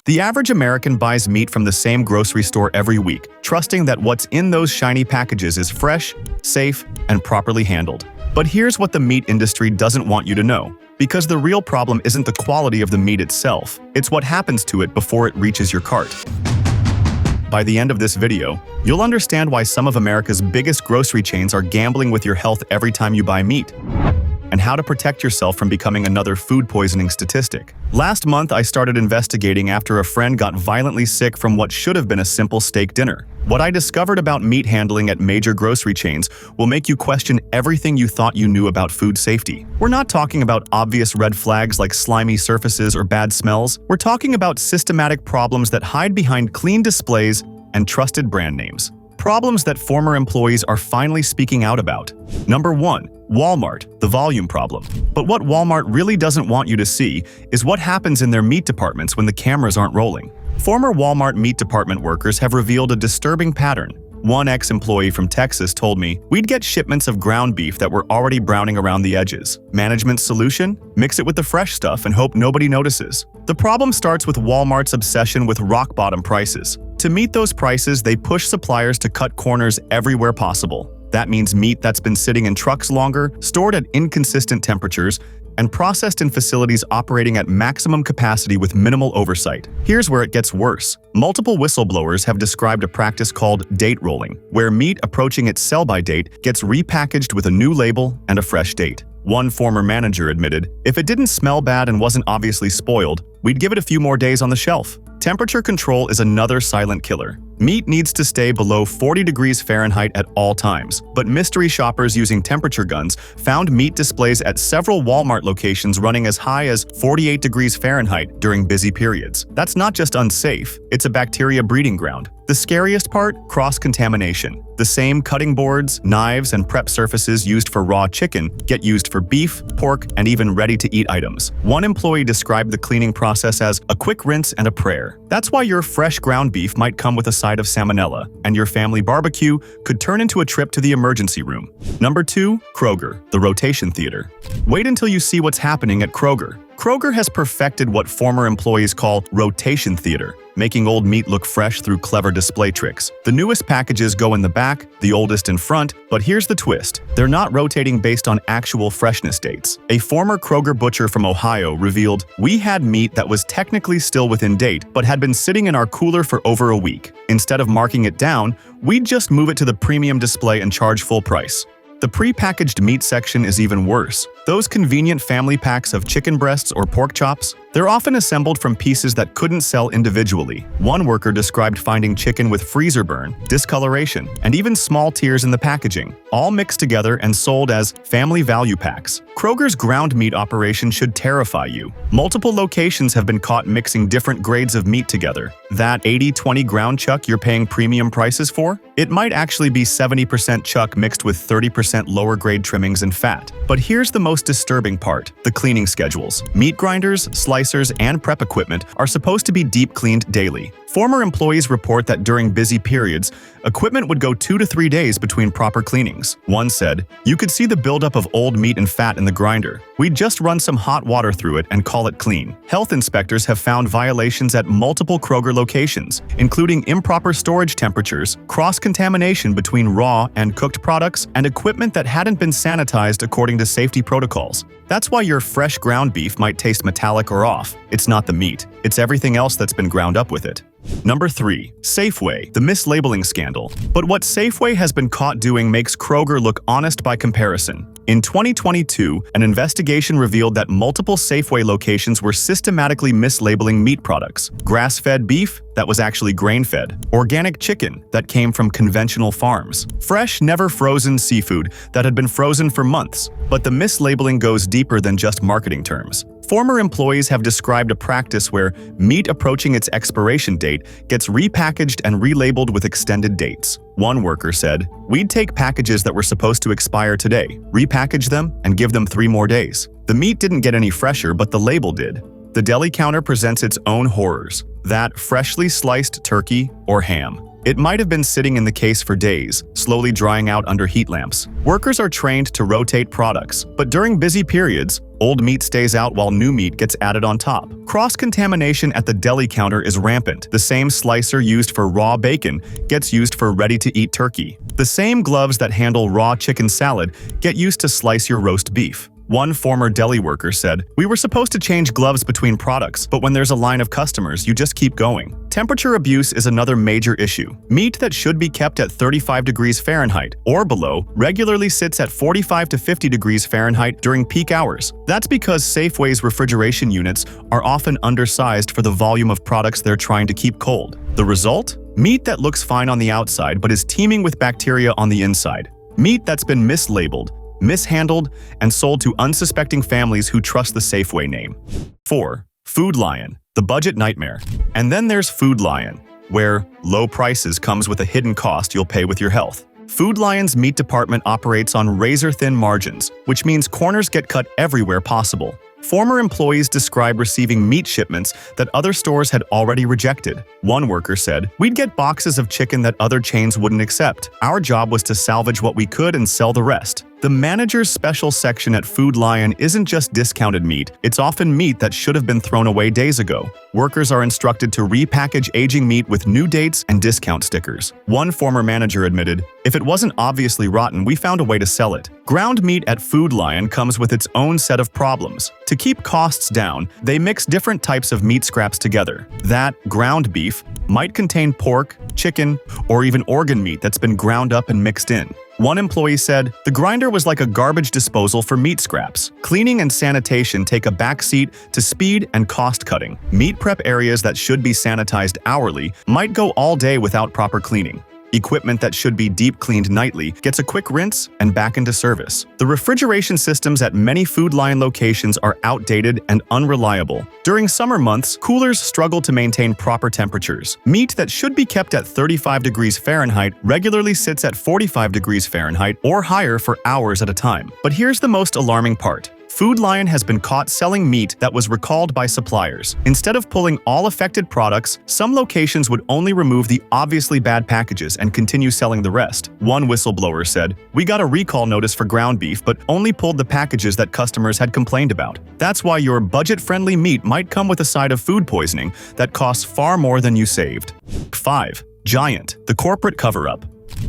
The average American buys meat from the same grocery store every week, trusting that what's in those shiny packages is fresh, safe, and properly handled. But here's what the meat industry doesn't want you to know. Because the real problem isn't the quality of the meat itself, it's what happens to it before it reaches your cart. By the end of this video, you'll understand why some of America's biggest grocery chains are gambling with your health every time you buy meat, and how to protect yourself from becoming another food poisoning statistic. Last month, I started investigating after a friend got violently sick from what should have been a simple steak dinner. What I discovered about meat handling at major grocery chains will make you question everything you thought you knew about food safety. We're not talking about obvious red flags like slimy surfaces or bad smells. We're talking about systematic problems that hide behind clean displays and trusted brand names. Problems that former employees are finally speaking out about. Number 1. Walmart, the volume problem. But what Walmart really doesn't want you to see is what happens in their meat departments when the cameras aren't rolling. Former Walmart meat department workers have revealed a disturbing pattern. One ex-employee from Texas told me, "We'd get shipments of ground beef that were already browning around the edges. Management's solution? Mix it with the fresh stuff and hope nobody notices." The problem starts with Walmart's obsession with rock-bottom prices. To meet those prices, they push suppliers to cut corners everywhere possible. That means meat that's been sitting in trucks longer, stored at inconsistent temperatures, and processed in facilities operating at maximum capacity with minimal oversight. Here's where it gets worse. Multiple whistleblowers have described a practice called date rolling, where meat approaching its sell-by date gets repackaged with a new label and a fresh date. One former manager admitted, "If it didn't smell bad and wasn't obviously spoiled, we'd give it a few more days on the shelf." Temperature control is another silent killer. Meat needs to stay below 40 degrees Fahrenheit at all times, but mystery shoppers using temperature guns found meat displays at several Walmart locations running as high as 48 degrees Fahrenheit during busy periods. That's not just unsafe, it's a bacteria breeding ground. The scariest part? Cross-contamination. The same cutting boards, knives, and prep surfaces used for raw chicken get used for beef, pork, and even ready-to-eat items. One employee described the cleaning process as a quick rinse and a prayer. That's why your fresh ground beef might come with a side of salmonella, and your family barbecue could turn into a trip to the emergency room. Number 2. Kroger, the rotation theater. Wait until you see what's happening at Kroger. Kroger has perfected what former employees call rotation theater, making old meat look fresh through clever display tricks. The newest packages go in the back, the oldest in front, but here's the twist. They're not rotating based on actual freshness dates. A former Kroger butcher from Ohio revealed, "We had meat that was technically still within date, but had been sitting in our cooler for over a week. Instead of marking it down, we'd just move it to the premium display and charge full price." The pre-packaged meat section is even worse. Those convenient family packs of chicken breasts or pork chops, they're often assembled from pieces that couldn't sell individually. One worker described finding chicken with freezer burn, discoloration, and even small tears in the packaging, all mixed together and sold as family value packs. Kroger's ground meat operation should terrify you. Multiple locations have been caught mixing different grades of meat together. That 80-20 ground chuck you're paying premium prices for? It might actually be 70% chuck mixed with 30% lower grade trimmings and fat. But here's the most disturbing part: the cleaning schedules. Meat grinders, slicers, and prep equipment are supposed to be deep cleaned daily. Former employees report that during busy periods, equipment would go 2 to 3 days between proper cleanings. One said, "You could see the buildup of old meat and fat in the grinder. We'd just run some hot water through it and call it clean." Health inspectors have found violations at multiple Kroger locations, including improper storage temperatures, cross-contamination between raw and cooked products, and equipment that hadn't been sanitized according to safety protocols. That's why your fresh ground beef might taste metallic or off. It's not the meat, it's everything else that's been ground up with it. Number 3. Safeway, the mislabeling scandal. But what Safeway has been caught doing makes Kroger look honest by comparison. In 2022, an investigation revealed that multiple Safeway locations were systematically mislabeling meat products. Grass-fed beef that was actually grain-fed. Organic chicken that came from conventional farms. Fresh, never frozen seafood that had been frozen for months. But the mislabeling goes deeper than just marketing terms. Former employees have described a practice where meat approaching its expiration date gets repackaged and relabeled with extended dates. One worker said, "We'd take packages that were supposed to expire today, repackage them, and give them 3 more days. The meat didn't get any fresher, but the label did." The deli counter presents its own horrors. That freshly sliced turkey or ham. It might have been sitting in the case for days, slowly drying out under heat lamps. Workers are trained to rotate products, but during busy periods, old meat stays out while new meat gets added on top. Cross-contamination at the deli counter is rampant. The same slicer used for raw bacon gets used for ready-to-eat turkey. The same gloves that handle raw chicken salad get used to slice your roast beef. One former deli worker said, "We were supposed to change gloves between products, but when there's a line of customers, you just keep going." Temperature abuse is another major issue. Meat that should be kept at 35 degrees Fahrenheit or below regularly sits at 45 to 50 degrees Fahrenheit during peak hours. That's because Safeway's refrigeration units are often undersized for the volume of products they're trying to keep cold. The result? Meat that looks fine on the outside but is teeming with bacteria on the inside. Meat that's been mislabeled, mishandled, and sold to unsuspecting families who trust the Safeway name. 4. Food Lion, the budget nightmare. And then there's Food Lion, where low prices comes with a hidden cost you'll pay with your health. Food Lion's meat department operates on razor-thin margins, which means corners get cut everywhere possible. Former employees describe receiving meat shipments that other stores had already rejected. One worker said, "We'd get boxes of chicken that other chains wouldn't accept. Our job was to salvage what we could and sell the rest." The manager's special section at Food Lion isn't just discounted meat, it's often meat that should have been thrown away days ago. Workers are instructed to repackage aging meat with new dates and discount stickers. One former manager admitted, "If it wasn't obviously rotten, we found a way to sell it." Ground meat at Food Lion comes with its own set of problems. To keep costs down, they mix different types of meat scraps together. That ground beef might contain pork, chicken, or even organ meat that's been ground up and mixed in. One employee said, "The grinder was like a garbage disposal for meat scraps. Cleaning and sanitation take a backseat to speed and cost cutting. Meat prep areas that should be sanitized hourly might go all day without proper cleaning. Equipment that should be deep cleaned nightly gets a quick rinse and back into service. The refrigeration systems at many Food Lion locations are outdated and unreliable. During summer months, coolers struggle to maintain proper temperatures. Meat that should be kept at 35 degrees Fahrenheit regularly sits at 45 degrees Fahrenheit or higher for hours at a time." But here's the most alarming part. Food Lion has been caught selling meat that was recalled by suppliers. Instead of pulling all affected products, some locations would only remove the obviously bad packages and continue selling the rest. One whistleblower said, "We got a recall notice for ground beef but only pulled the packages that customers had complained about. That's why your budget-friendly meat might come with a side of food poisoning that costs far more than you saved." 5. Giant, the corporate cover-up.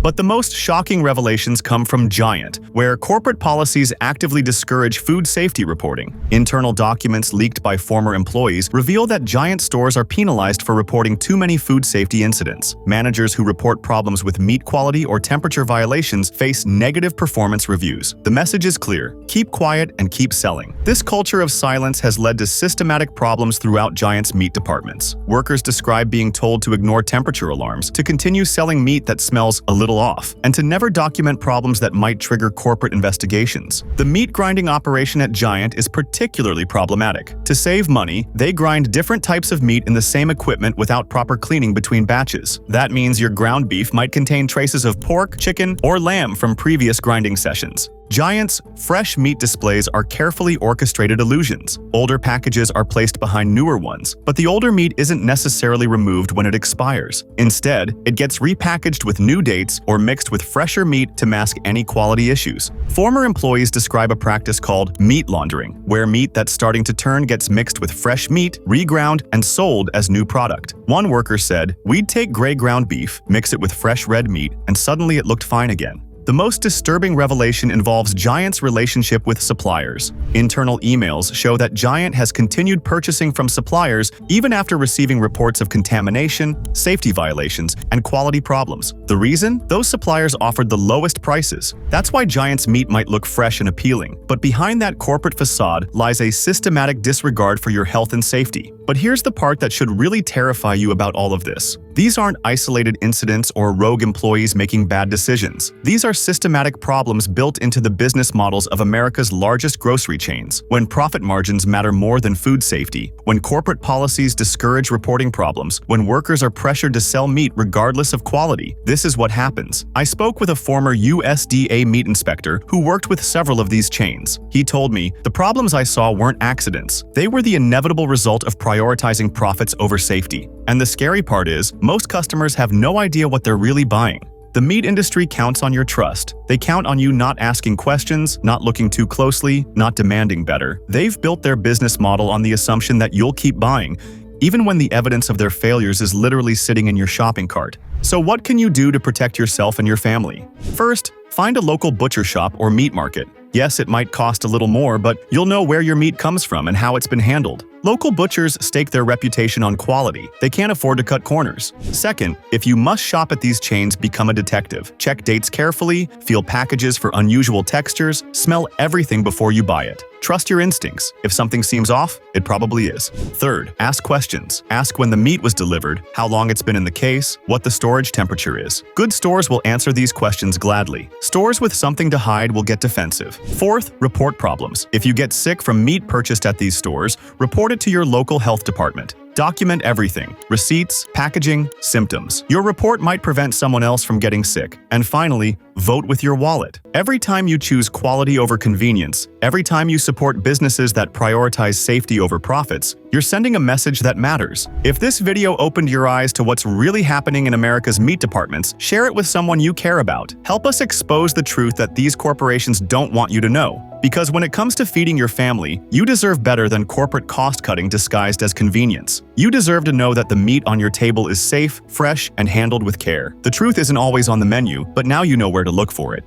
But the most shocking revelations come from Giant, where corporate policies actively discourage food safety reporting. Internal documents leaked by former employees reveal that Giant stores are penalized for reporting too many food safety incidents. Managers who report problems with meat quality or temperature violations face negative performance reviews. The message is clear: keep quiet and keep selling. This culture of silence has led to systematic problems throughout Giant's meat departments. Workers describe being told to ignore temperature alarms, to continue selling meat that smells a little off, and to never document problems that might trigger corporate investigations. The meat grinding operation at Giant is particularly problematic. To save money, they grind different types of meat in the same equipment without proper cleaning between batches. That means your ground beef might contain traces of pork, chicken, or lamb from previous grinding sessions. Giant's fresh meat displays are carefully orchestrated illusions. Older packages are placed behind newer ones, but the older meat isn't necessarily removed when it expires. Instead, it gets repackaged with new dates or mixed with fresher meat to mask any quality issues. Former employees describe a practice called meat laundering, where meat that's starting to turn gets mixed with fresh meat, reground, and sold as new product. One worker said, "We'd take gray ground beef, mix it with fresh red meat, and suddenly it looked fine again." The most disturbing revelation involves Giant's relationship with suppliers. Internal emails show that Giant has continued purchasing from suppliers even after receiving reports of contamination, safety violations, and quality problems. The reason? Those suppliers offered the lowest prices. That's why Giant's meat might look fresh and appealing. But behind that corporate facade lies a systematic disregard for your health and safety. But here's the part that should really terrify you about all of this. These aren't isolated incidents or rogue employees making bad decisions. These are systematic problems built into the business models of America's largest grocery chains. When profit margins matter more than food safety, when corporate policies discourage reporting problems, when workers are pressured to sell meat regardless of quality, this is what happens. I spoke with a former USDA meat inspector who worked with several of these chains. He told me, "The problems I saw weren't accidents. They were the inevitable result of priorities prioritizing profits over safety. And the scary part is, most customers have no idea what they're really buying. The meat industry counts on your trust. They count on you not asking questions, not looking too closely, not demanding better. They've built their business model on the assumption that you'll keep buying, even when the evidence of their failures is literally sitting in your shopping cart. So what can you do to protect yourself and your family? First, find a local butcher shop or meat market. Yes, it might cost a little more, but you'll know where your meat comes from and how it's been handled. Local butchers stake their reputation on quality. They can't afford to cut corners. Second, if you must shop at these chains, become a detective. Check dates carefully, feel packages for unusual textures, smell everything before you buy it. Trust your instincts. If something seems off, it probably is. Third, ask questions. Ask when the meat was delivered, how long it's been in the case, what the storage temperature is. Good stores will answer these questions gladly. Stores with something to hide will get defensive. Fourth, report problems. If you get sick from meat purchased at these stores, report it to your local health department. Document everything: receipts, packaging, symptoms. Your report might prevent someone else from getting sick. And finally, vote with your wallet. Every time you choose quality over convenience, every time you support businesses that prioritize safety over profits, you're sending a message that matters. If this video opened your eyes to what's really happening in America's meat departments, share it with someone you care about. Help us expose the truth that these corporations don't want you to know. Because when it comes to feeding your family, you deserve better than corporate cost-cutting disguised as convenience. You deserve to know that the meat on your table is safe, fresh, and handled with care. The truth isn't always on the menu, but now you know where to look for it.